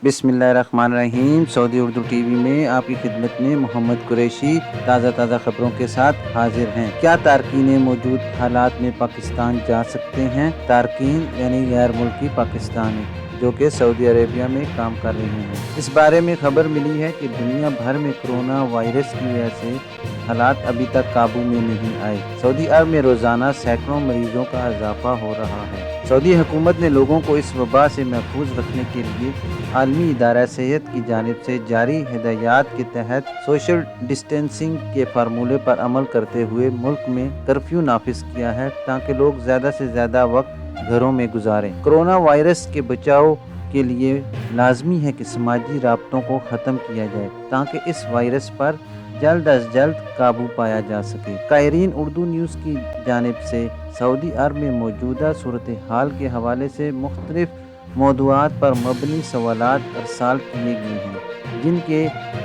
बिस्मिल्लाहिर्रहमानिर्रहीम। Saudi Urdu TV में आपकी खिदमत में मोहम्मद कुरैशी ताज़ा खबरों के साथ हाजिर हैं। क्या तारकीन मौजूद हालात में पाकिस्तान जा सकते हैं? तारकीन यानी गैर मुल्की पाकिस्तानी जो कि सऊदी अरेबिया में काम कर रहे हैं। इस बारे में खबर मिली है कि दुनिया भर में कोरोना वायरस की वजह से हालात अभी तक काबू में नहीं आए। सऊदी अरब में रोज़ाना सैकड़ों मरीजों का इजाफा हो रहा है। सऊदी हुकूमत ने लोगों को इस वबा से महफूज रखने के लिए आलमी इदारा सेहत की जानिब से जारी हिदायत के तहत सोशल डिस्टेंसिंग के फार्मूले पर अमल करते हुए मुल्क में कर्फ्यू नाफिज किया है ताकि लोग ज़्यादा से ज़्यादा वक्त घरों में गुजारें। कोरोना वायरस के बचाव के लिए लाजमी है कि समाजी राब्तों को ख़त्म किया जाए ताकि इस वायरस पर जल्द अज जल्द काबू पाया जा सके। कायरीन उर्दू न्यूज़ की जानिब से सऊदी अरब में मौजूदा सूरत हाल के हवाले से मुख्तलिफ मौदूआत पर मबनी सवालात अरसाल किए गए हैं जिनके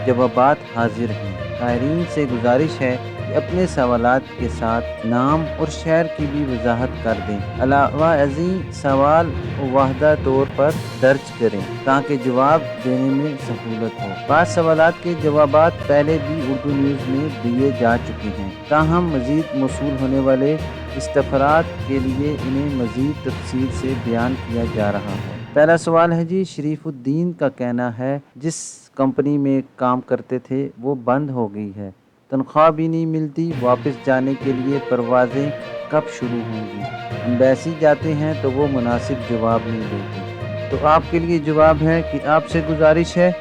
जवाबात हाजिर हैं। कायरीन से गुजारिश है कि अपने सवालात के साथ नाम और शहर की भी वजाहत कर दें। अलावा अज़ीं सवाल वाहदा तौर पर दर्ज करें ताकि जवाब देने में सहूलत हो। बाद सवालात के जवाबात पहले भी उर्दू न्यूज़ में दिए जा चुके हैं, ताहम मज़ीद मौसूल होने वाले इस्तफरात के लिए इन्हें मज़ीद तफसील से बयान किया जा रहा है। पहला सवाल है जी, शरीफुद्दीन का कहना है जिस कंपनी में काम करते थे वो बंद हो गई है, तनख्वाह भी नहीं मिलती, वापस जाने के लिए परवाज़ें कब शुरू होंगी? एम्बेसी जाते हैं तो वो मुनासिब जवाब नहीं देते। तो आपके लिए जवाब है कि आपसे गुजारिश है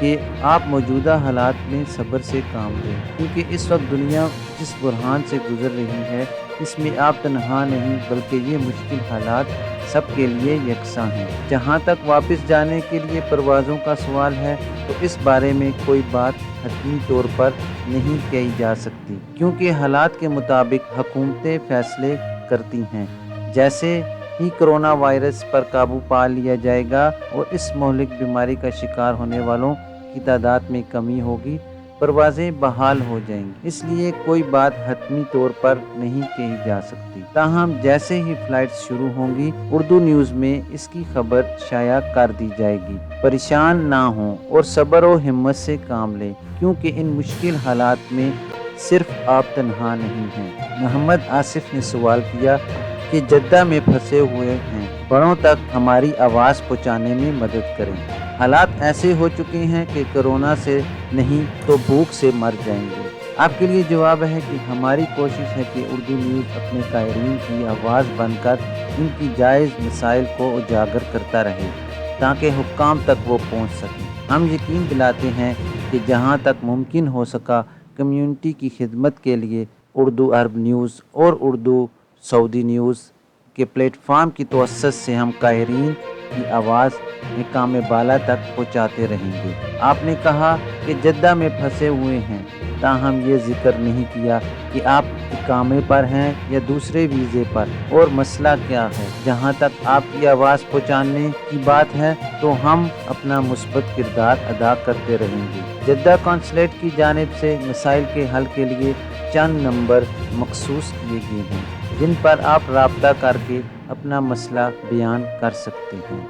कि आप मौजूदा हालात में सब्र से काम लें, क्योंकि इस वक्त दुनिया जिस बुरहान से गुजर रही है इसमें आप तनहा नहीं बल्कि ये मुश्किल हालात सबके लिए यकसा हैं। जहाँ तक वापस जाने के लिए परवाज़ों का सवाल है तो इस बारे में कोई बात हतमी तौर पर नहीं कही जा सकती, क्योंकि हालात के मुताबिक हुकूमतें फैसले करती हैं। जैसे ही कोरोना वायरस पर काबू पा लिया जाएगा और इस मौलिक बीमारी का शिकार होने वालों की तादाद में कमी होगी, परवाज़ें बहाल हो जाएंगी। इसलिए कोई बात हतमी तौर पर नहीं कही जा सकती। ताहम जैसे ही फ्लाइट्स शुरू होंगी उर्दू न्यूज़ में इसकी खबर शाया कर दी जाएगी। परेशान ना हों और सब्र और हिम्मत से काम लें, क्योंकि इन मुश्किल हालात में सिर्फ आप तन्हा नहीं हैं। मोहम्मद आसिफ ने सवाल किया कि जद्दा में फंसे हुए हैं, बड़ों तक हमारी आवाज़ पहुँचाने में मदद करें। हालात ऐसे हो चुके हैं कि कोरोना से नहीं तो भूख से मर जाएंगे। आपके लिए जवाब है कि हमारी कोशिश है कि उर्दू न्यूज़ अपने कायरीन की आवाज़ बनकर इनकी जायज़ मसाइल को उजागर करता रहे ताकि हुक्काम तक वो पहुंच सकें। हम यकीन दिलाते हैं कि जहां तक मुमकिन हो सका कम्युनिटी की खिदमत के लिए उर्दू अरब न्यूज़ और उर्दू सऊदी न्यूज़ के प्लेटफार्म की तवस्सुत से हम कायरीन की आवाज़ मकाम बाला तक पहुँचाते रहेंगे। आपने कहा कि जद्दा में फंसे हुए हैं, ताहम ये जिक्र नहीं किया कि आप इकामे पर हैं या दूसरे वीज़े पर और मसला क्या है। जहाँ तक आपकी आवाज़ पहुँचाने की बात है तो हम अपना मुस्बत किरदार अदा करते रहेंगे। जद्दा कौंसलेट की जानिब से मसाइल के हल के लिए चंद नंबर मखसूस किए गए हैं जिन पर आप राब्ता करके अपना मसला बयान कर सकते हैं।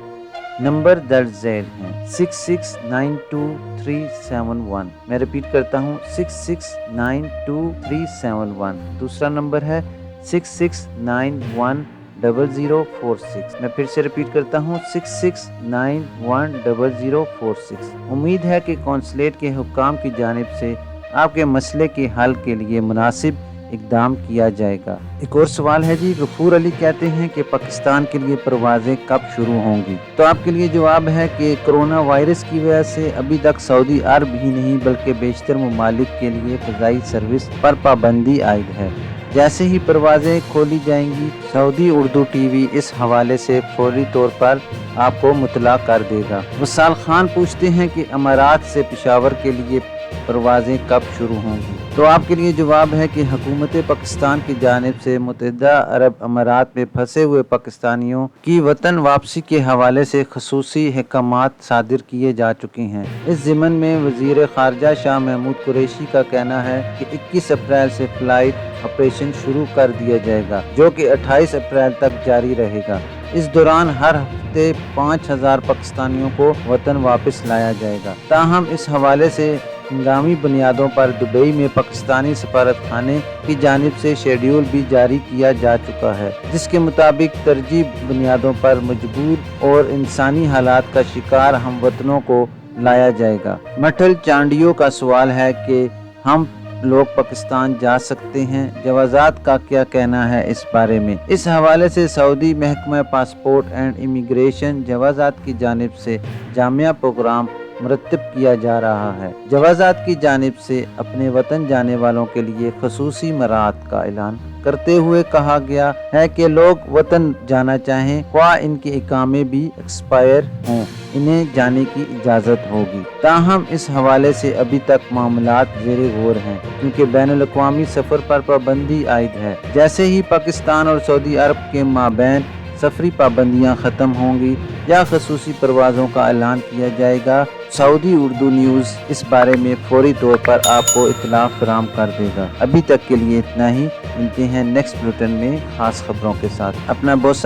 नंबर दर्ज झैल हैं 66923371। मैं रिपीट करता हूँ 66923371। दूसरा नंबर है 66910046। मैं फिर से रिपीट करता हूँ 66910046। उम्मीद है कि कौंसलेट के हुक्काम की जानिब से आपके मसले के हल के लिए मुनासिब इक़दाम किया जाएगा। एक और सवाल है जी, गफूर अली कहते हैं कि पाकिस्तान के लिए परवाज़ें कब शुरू होंगी? तो आपके लिए जवाब है कि कोरोना वायरस की वजह से अभी तक सऊदी अरब ही नहीं बल्कि बेशतर ममालिक के लिए फ़ज़ाई सर्विस पर पाबंदी आयद है। जैसे ही परवाज़ें खोली जाएंगी सऊदी उर्दू टीवी इस हवाले से फौरी तौर पर आपको मुतला कर देगा। वसाल खान पूछते हैं कि अमारात से पेशावर के लिए परवाज़ें कब शुरू होंगी? तो आपके लिए जवाब है कि हुकूमत पाकिस्तान की जानिब से मुत्तहिदा अरब अमारात में फंसे हुए पाकिस्तानियों की वतन वापसी के हवाले से खसूसी अहकामात सादिर किए जा चुके हैं। इस ज़िमन में वज़ीर ख़ारजा शाह महमूद कुरैशी का कहना है कि 21 अप्रैल से फ़्लाइट ऑपरेशन शुरू कर दिया जाएगा जो कि 28 अप्रैल तक जारी रहेगा। इस दौरान हर हफ्ते 5000 पाकिस्तानियों को वतन वापस लाया जाएगा। ताहम इस हवाले से हंगामी बुनियादों पर दुबई में पाकिस्तानी सफारत खाने की जानिब से शेड्यूल भी जारी किया जा चुका है, जिसके मुताबिक तरजीह बुनियादों पर मजबूर और इंसानी हालात का शिकार हमवतनों को लाया जाएगा। मठल चांडियों का सवाल है कि हम लोग पाकिस्तान जा सकते हैं, जवाजात का क्या कहना है इस बारे में। इस हवाले से सऊदी महकमा पासपोर्ट एंड इमिग्रेशन जवाजात की जानिब से जामिया प्रोग्राम मुरतब किया जा रहा है। जवाजात की जानिब से अपने वतन जाने वालों के लिए खसूसी मराहत का ऐलान करते हुए कहा गया है कि लोग वतन जाना चाहें, ख्वाह इनके इकामे भी एक्सपायर हों, इन्हें जाने की इजाज़त होगी। ताहम इस हवाले से अभी तक मामलात ज़ेरे गौर हैं, क्योंकि बैनुल-अक़वामी सफ़र पर पाबंदी आयद है। जैसे ही पाकिस्तान और सऊदी अरब के माबैन सफरी पाबंदियाँ ख़त्म होंगी या खसूसी परवाज़ों का ऐलान किया जाएगा, सऊदी उर्दू न्यूज़ इस बारे में फौरी तौर पर आपको इत्तला फराहम कर देगा। अभी तक के लिए इतना ही, मिलते हैं नेक्स्ट बुलेटिन में खास खबरों के साथ। अपना बहुत